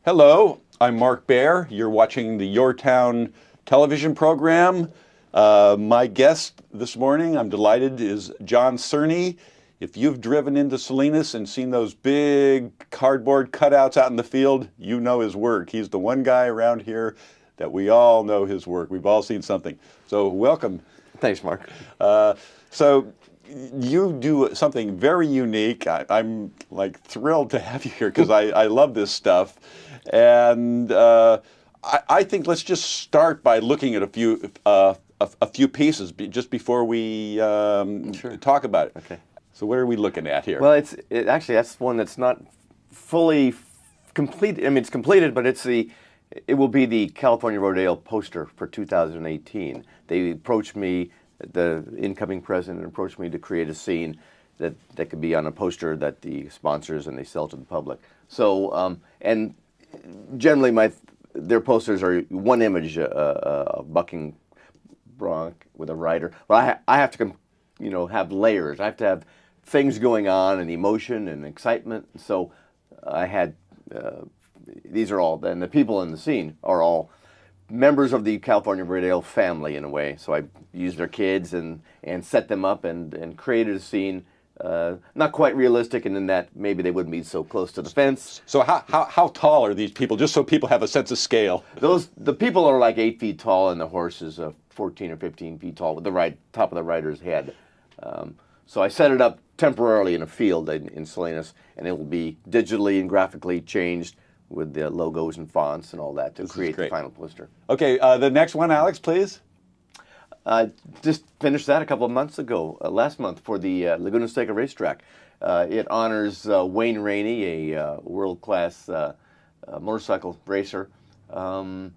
Hello, I'm Mark Baer. You're watching the YourTown television program. My guest this morning, I'm delighted, is John Cerney. If you've driven into Salinas and seen those big cardboard cutouts out in the field, you know his work. He's the one guy around here that we all know his work. We've all seen something. So welcome. Thanks, Mark. So you do something very unique. I'm like thrilled to have you here because I love this stuff. And I think let's just start by looking at a few pieces just before we talk about it. Okay. So what are we looking at here? Well, actually that's one that's not fully complete. I mean, it's completed, but it will be the California Rodeo poster for 2018. They approached me, the incoming president approached me to create a scene that could be on a poster that the sponsors and they sell to the public. So and generally their posters are one image, a bucking bronc with a rider. Well, I have to have layers. I have to have things going on and emotion and excitement. So I had these are all, and the people in the scene are all members of the California Rodeo family in a way. So I used their kids and set them up and created a scene. Not quite realistic, and in that maybe they wouldn't be so close to the fence. So how tall are these people? Just so people have a sense of scale. The people are like 8 feet tall, and the horse is 14 or 15 feet tall with the top of the rider's head. So I set it up temporarily in a field in Salinas, and it will be digitally and graphically changed with the logos and fonts and all that to create the final poster. Okay, the next one, Alex, please. Just finished that a couple of months ago, last month, for the Laguna Seca racetrack. It honors Wayne Rainey, a world-class motorcycle racer, and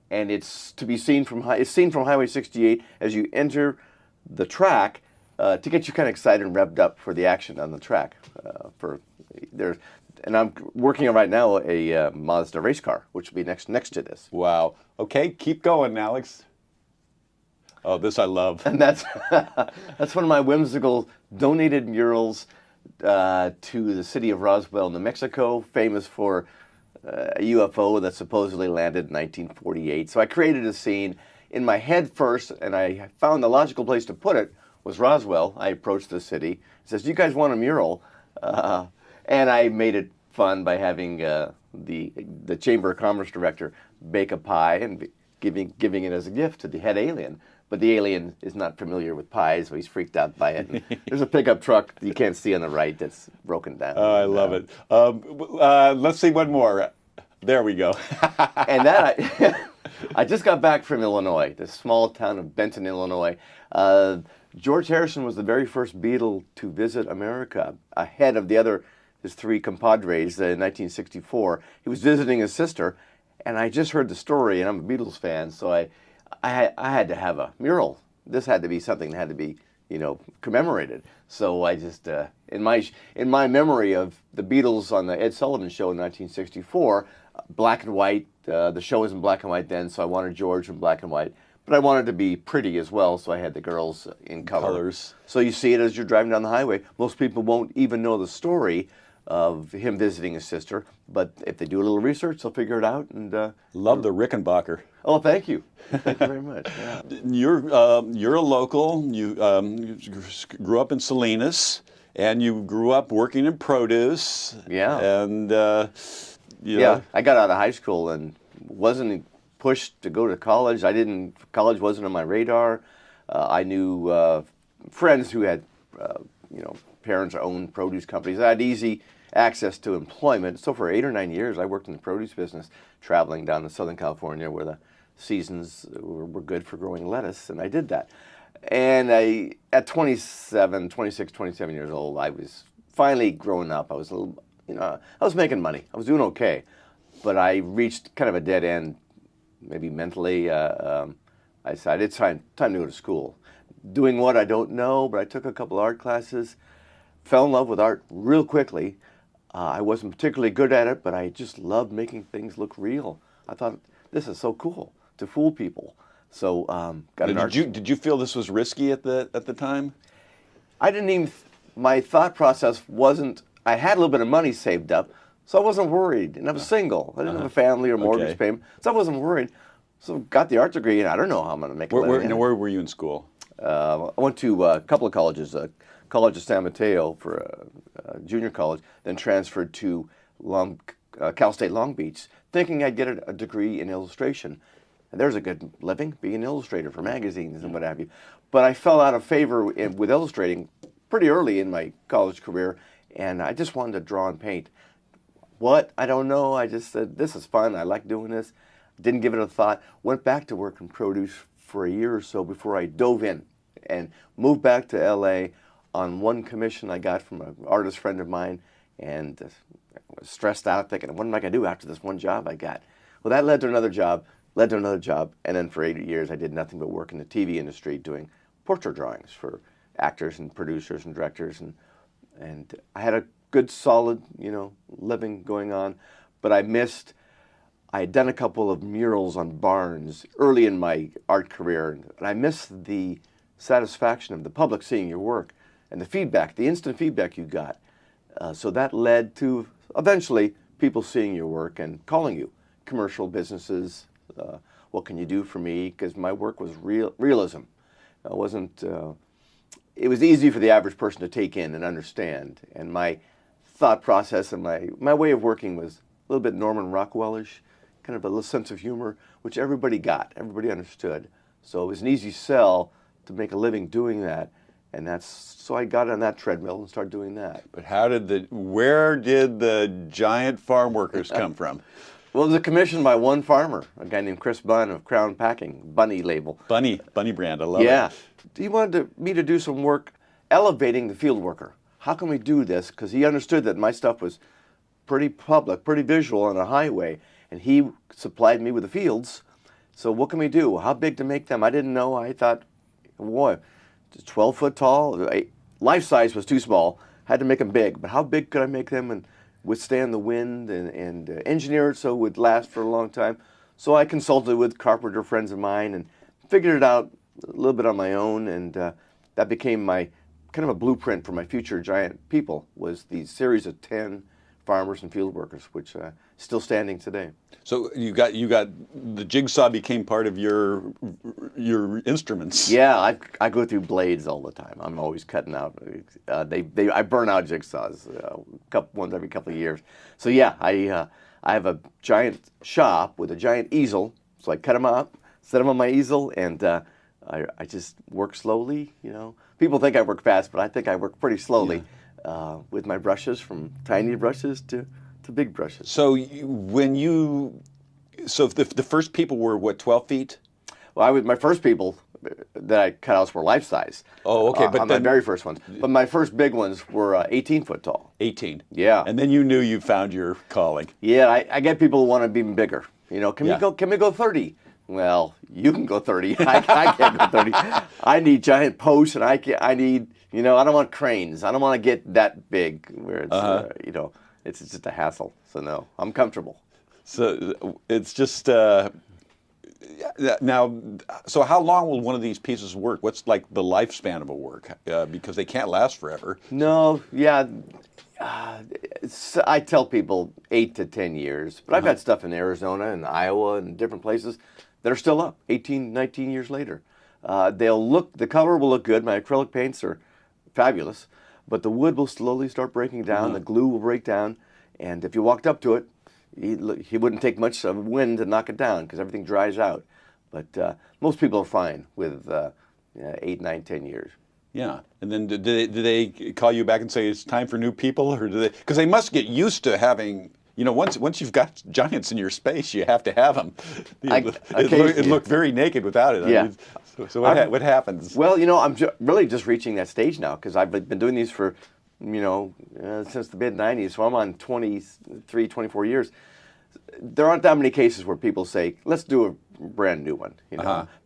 it's to be seen from Highway 68 as you enter the track to get you kind of excited and revved up for the action on the track. And I'm working on right now a Mazda race car, which will be next to this. Wow. Okay, keep going, Alex. Oh, this I love. And that's one of my whimsical donated murals to the city of Roswell, New Mexico, famous for a UFO that supposedly landed in 1948. So I created a scene in my head first, and I found the logical place to put it was Roswell. I approached the city, says, "Do you guys want a mural?" And I made it fun by having the Chamber of Commerce director bake a pie and giving it as a gift to the head alien. But the alien is not familiar with pies, so he's freaked out by it. And there's a pickup truck you can't see on the right that's broken down. Oh, I love it. Let's see one more. There we go. And that I just got back from Illinois, the small town of Benton, Illinois. George Harrison was the very first Beatle to visit America, ahead of his three compadres in 1964. He was visiting his sister, and I just heard the story, and I'm a Beatles fan, so I had to have a mural. This had to be something that had to be, commemorated. So I just, in my memory of the Beatles on the Ed Sullivan Show in 1964, black and white. The show was in black and white then, so I wanted George in black and white. But I wanted to be pretty as well, so I had the girls in colors. So you see it as you're driving down the highway. Most people won't even know the story of him visiting his sister, but if they do a little research, they'll figure it out. And love the Rickenbacker. Oh, thank you. Thank you very much. Yeah. You're a local. You grew up in Salinas, and you grew up working in produce. Yeah. And yeah, I got out of high school and wasn't pushed to go to college. College wasn't on my radar. I knew friends who had, parents owned produce companies. I had easy access to employment. So for 8 or 9 years, I worked in the produce business, traveling down to Southern California where the seasons were good for growing lettuce, and I did that. And at 26, 27 years old, I was finally growing up. I was I was making money. I was doing okay. But I reached kind of a dead end, maybe mentally. I decided it's time to go to school. Doing what I don't know, but I took a couple art classes, fell in love with art real quickly. I wasn't particularly good at it, but I just loved making things look real. I thought, this is so cool to fool people. So got an art. Did you feel this was risky at the time? I didn't even. My thought process wasn't. I had a little bit of money saved up, So I wasn't worried, and I was single. I didn't have a family or mortgage payment, so I wasn't worried. So got the art degree, and I don't know how I'm going to make a living. Where were you in school? I went to a couple of colleges, College of San Mateo for junior college, then transferred to Cal State Long Beach, thinking I'd get a degree in illustration. And there's a good living, being an illustrator for magazines and what have you. But I fell out of favor with illustrating pretty early in my college career, and I just wanted to draw and paint. What? I don't know. I just said, this is fun. I like doing this. Didn't give it a thought. Went back to work in produce for a year or so before I dove in and moved back to L.A. on one commission I got from an artist friend of mine, and I was stressed out thinking, what am I going to do after this one job I got? Well, that led to another job, and then for 8 years I did nothing but work in the TV industry doing portrait drawings for actors and producers and directors, and I had a good, solid, living going on, but I had done a couple of murals on barns early in my art career, and I missed the satisfaction of the public seeing your work and the feedback, the instant feedback you got. So that led to eventually people seeing your work and calling you, commercial businesses. What can you do for me? Because my work was realism. It wasn't. It was easy for the average person to take in and understand, and my thought process and my way of working was a little bit Norman Rockwellish, kind of a little sense of humor, which everybody got, everybody understood. So it was an easy sell to make a living doing that, and so I got on that treadmill and started doing that. But where did the giant farm workers come from? Well, it was a commission by one farmer, a guy named Chris Bunn of Crown Packing, Bunny label. Bunny brand, I love it. Yeah. He wanted me to do some work elevating the field worker. How can we do this? Because he understood that my stuff was pretty public, pretty visual on a highway, and he supplied me with the fields. So what can we do? How big to make them? I didn't know. I thought, boy, 12 foot tall. Life size was too small. Had to make them big. But how big could I make them and withstand the wind and engineer it so it would last for a long time? So I consulted with carpenter friends of mine and figured it out a little bit on my own, and that became my kind of a blueprint for my future giant people, was the series of 10 farmers and field workers, which still standing today. So you got the jigsaw became part of your instruments. Yeah, I go through blades all the time. I'm always cutting out. I burn out jigsaws, once every couple of years. So yeah, I have a giant shop with a giant easel. So I cut them out, set them on my easel, and I just work slowly. People think I work fast, but I think I work pretty slowly. Yeah. With my brushes, from tiny brushes to big brushes. So the first people were what, 12 feet? Well, my first people that I cut out were life size. Oh, okay. But my very first ones. But my first big ones were 18 foot tall. 18. Yeah. And then you knew you found your calling. Yeah, I get people who want to be even bigger. Can we go 30? Well, you can go 30. I can't go 30. I need giant posts, and I need. I don't want cranes. I don't want to get that big where it's, it's just a hassle. So no, I'm comfortable. So it's just now. So how long will one of these pieces work? What's like the lifespan of a work? Because they can't last forever. No, yeah. I tell people 8 to 10 years, but I've got stuff in Arizona and Iowa and different places that are still up 18, 19 years later. The color will look good. My acrylic paints are fabulous, but the wood will slowly start breaking down. The glue will break down, and if you walked up to it, he wouldn't take much of wind to knock it down because everything dries out. But most people are fine with 8, 9, 10 years. Yeah, and then do they call you back and say it's time for new people, or do they? Because they must get used to having. Once you've got giants in your space, you have to have them. It looked very naked without it. Yeah. So what happens? Well, I'm really just reaching that stage now because I've been doing these for, since the mid-'90s. So I'm on 23, 24 years. There aren't that many cases where people say, let's do a brand new one,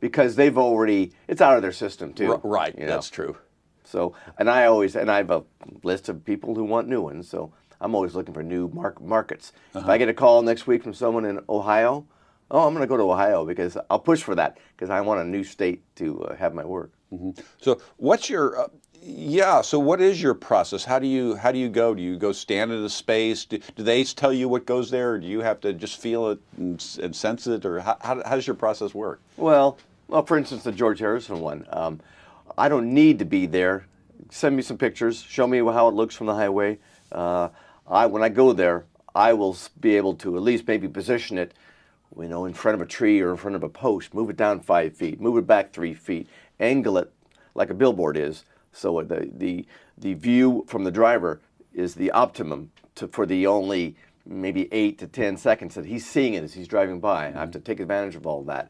because it's out of their system too. Right, that's true. So, and I have a list of people who want new ones. So I'm always looking for new markets. If I get a call next week from someone in Ohio, I'm going to go to Ohio because I'll push for that because I want a new state to have my work. Mm-hmm. So what's your, Yeah. So what is your process? How do you go? Do you go stand in a space? Do they tell you what goes there, or do you have to just feel it and sense it, or how does your process work? Well, for instance, the George Harrison one. I don't need to be there. Send me some pictures. Show me how it looks from the highway. When I go there, I will be able to at least maybe position it, in front of a tree or in front of a post. Move it down 5 feet. Move it back 3 feet. Angle it like a billboard is, so the view from the driver is the optimum for the only maybe 8 to 10 seconds that he's seeing it as he's driving by. I have to take advantage of all that.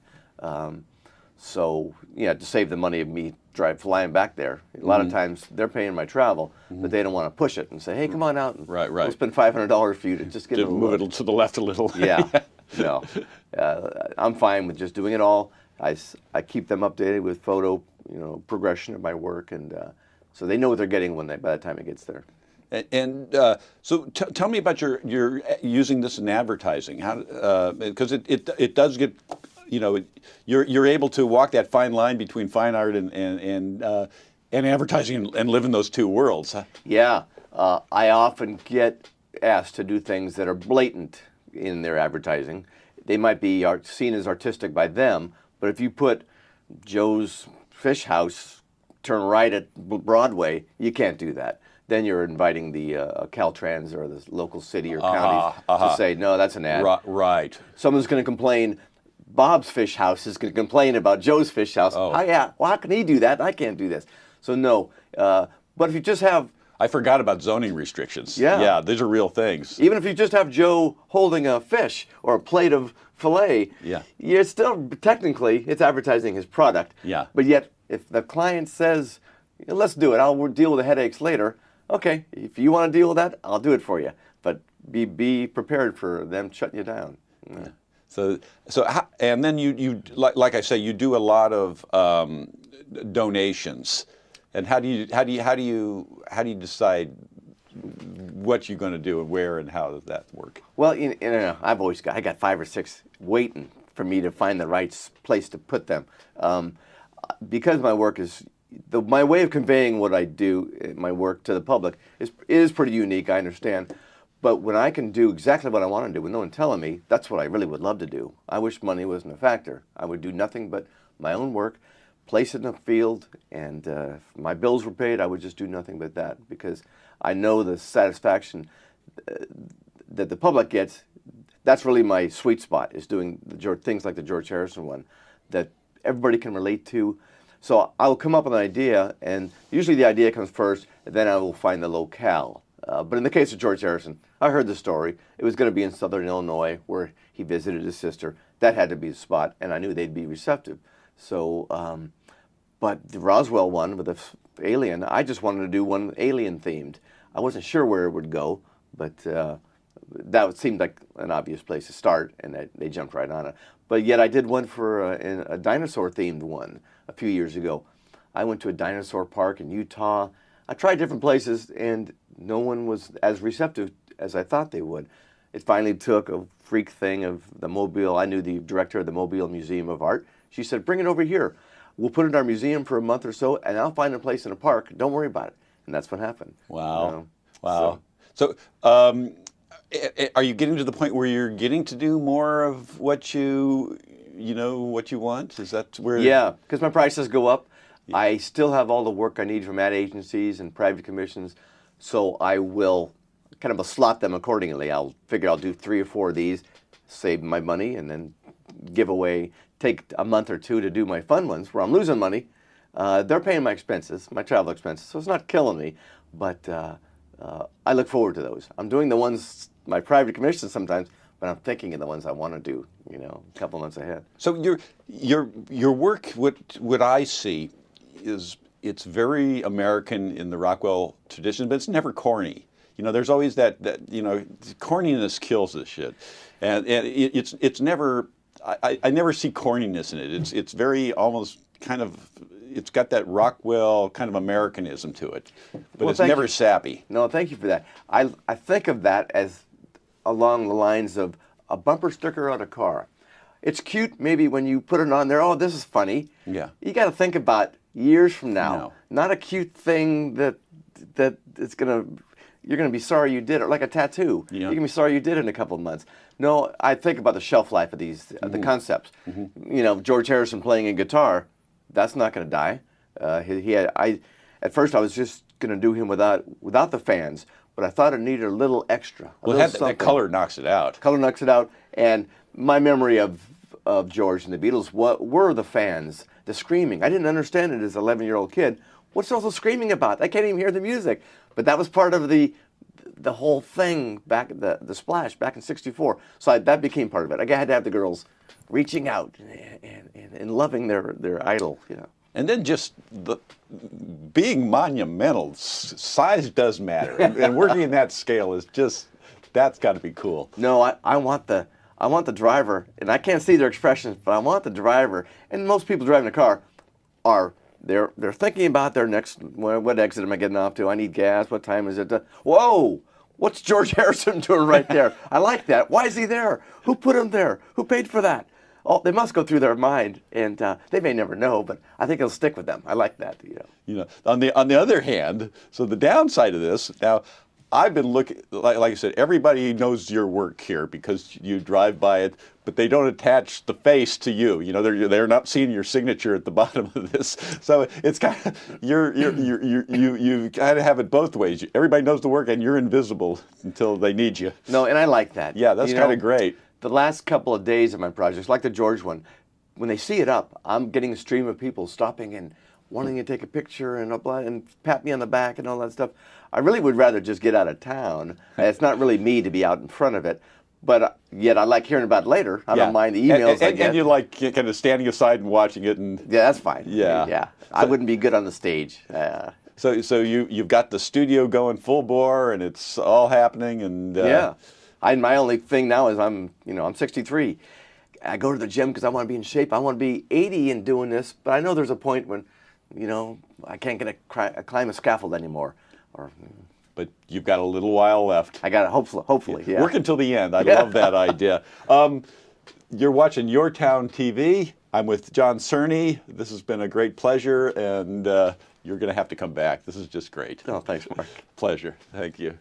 So, to save the money of me flying back there. A lot of times they're paying my travel, but they don't want to push it and say, hey, come on out and we'll spend $500 for you to just get it. Move it to the left a little. Yeah. No. I'm fine with just doing it all. I keep them updated with photo, progression of my work, and so they know what they're getting by the time it gets there. And so tell me about your using this in advertising. How because it does get, you're able to walk that fine line between fine art and advertising and live in those two worlds. Huh? Yeah, I often get asked to do things that are blatant in their advertising. They might be seen as artistic by them, but if you put Joe's Fish House, turn right at Broadway, you can't do that. Then you're inviting the Caltrans or the local city or counties to say, no, that's an ad. Right. Someone's going to complain. Bob's Fish House is going to complain about Joe's Fish House. Oh. How can he do that? I can't do this. So no. But if you just have... I forgot about zoning restrictions. Yeah. Yeah, these are real things. Even if you just have Joe holding a fish or a plate of filet, you're still, technically, it's advertising his product. Yeah. But yet, if the client says, let's do it, I'll deal with the headaches later, okay, if you want to deal with that, I'll do it for you. But be prepared for them shutting you down. Yeah. So and then you like I say, you do a lot of donations. And how do you decide what you're going to do and where and how does that work? Well, I got 5 or 6 waiting for me to find the right place to put them. Because my work is my way of conveying what I do, my work to the public is pretty unique. I understand, but when I can do exactly what I want to do with no one telling me, that's what I really would love to do. I wish money wasn't a factor. I would do nothing but my own work. Place it in a field, and if my bills were paid, I would just do nothing but that, because I know the satisfaction that the public gets. That's really my sweet spot, is doing things like the George Harrison one that everybody can relate to. So I will come up with an idea, and usually the idea comes first, and then I will find the locale. But in the case of George Harrison, I heard the story. It was going to be in southern Illinois, where he visited his sister. That had to be the spot, and I knew they'd be receptive. So, but the Roswell one with the alien, I just wanted to do one alien themed. I wasn't sure where it would go, but that seemed like an obvious place to start, and they jumped right on it. But yet I did one for a dinosaur themed one a few years ago. I went to a dinosaur park in Utah. I tried different places, and no one was as receptive as I thought they would. It finally took a freak thing of the Mobile. I knew the director of the Mobile Museum of Art. She said, bring it over here. We'll put it in our museum for a month or so, and I'll find a place in a park. Don't worry about it. And that's what happened. Wow. Wow. So are you getting to the point where you're getting to do more of what you want? Is that where? Yeah, because my prices go up. Yeah. I still have all the work I need from ad agencies and private commissions, so I will kind of slot them accordingly. I'll do 3 or 4 of these, save my money, and then give away. Take a month or 2 to do my fun ones where I'm losing money. They're paying my expenses, my travel expenses, so it's not killing me. But I look forward to those. I'm doing the ones, my private commissions sometimes, but I'm thinking of the ones I want to do, a couple months ahead. So your work, what I see is it's very American in the Rockwell tradition, but it's never corny. There's always that corniness kills this shit, and it's never. I never see corniness in it. It's very almost kind of, it's got that Rockwell kind of Americanism to it, but it's never sappy. No, thank you for that. I think of that as along the lines of a bumper sticker on a car. It's cute maybe when you put it on there, oh, this is funny. Yeah. You got to think about years from now. No. Not a cute thing that it's you're gonna be sorry you did it, like a tattoo. Yeah. You're gonna be sorry you did it in a couple of months. No, I think about the shelf life of these the concepts. You know, George Harrison playing a guitar, that's not gonna die. At first I was just gonna do him without the fans, but I thought it needed a little extra. Well, that color knocks it out. Color knocks it out, and my memory of George and the Beatles were the fans, the screaming. I didn't understand it as an 11-year-old kid. What's all the screaming about? I can't even hear the music. But that was part of the whole thing back the splash back in '64. So that became part of it. I had to have the girls reaching out and loving their idol, you know. And then just being monumental, size does matter, and working in that scale is that's got to be cool. No, I want the driver, and I can't see their expressions, but I want the driver. And most people driving a car they're thinking about their next, what exit am I getting off to? I need gas. What time is it? Whoa! What's George Harrison doing right there? I like that. Why is he there? Who put him there? Who paid for that? Oh, they must go through their mind, and they may never know, but I think it'll stick with them. I like that. You know, on the other hand, so the downside of this now. I've been looking, like I said, everybody knows your work here because you drive by it, but they don't attach the face to you. You know, they're not seeing your signature at the bottom of this. So it's kind of you kind of have it both ways. Everybody knows the work, and you're invisible until they need you. No, and I like that. Yeah, that's kind of great. The last couple of days of my projects, like the George one, when they see it up, I'm getting a stream of people stopping and wanting to take a picture and pat me on the back and all that stuff. I really would rather just get out of town. It's not really me to be out in front of it, but yet I like hearing about it later. I don't mind the emails I get. And you like kind of standing aside and watching it. And yeah, that's fine. Yeah. Yeah. I wouldn't be good on the stage. So you've got the studio going full bore, and it's all happening. And yeah. My only thing now is I'm 63. I go to the gym because I want to be in shape. I want to be 80 and doing this, but I know there's a point when, I can't climb a scaffold anymore. But you've got a little while left. I got it, hopefully, yeah. Work until the end. I love that idea. You're watching YourTown TV. I'm with John Cerney. This has been a great pleasure, and you're going to have to come back. This is just great. Oh, thanks, Mark. Pleasure. Thank you.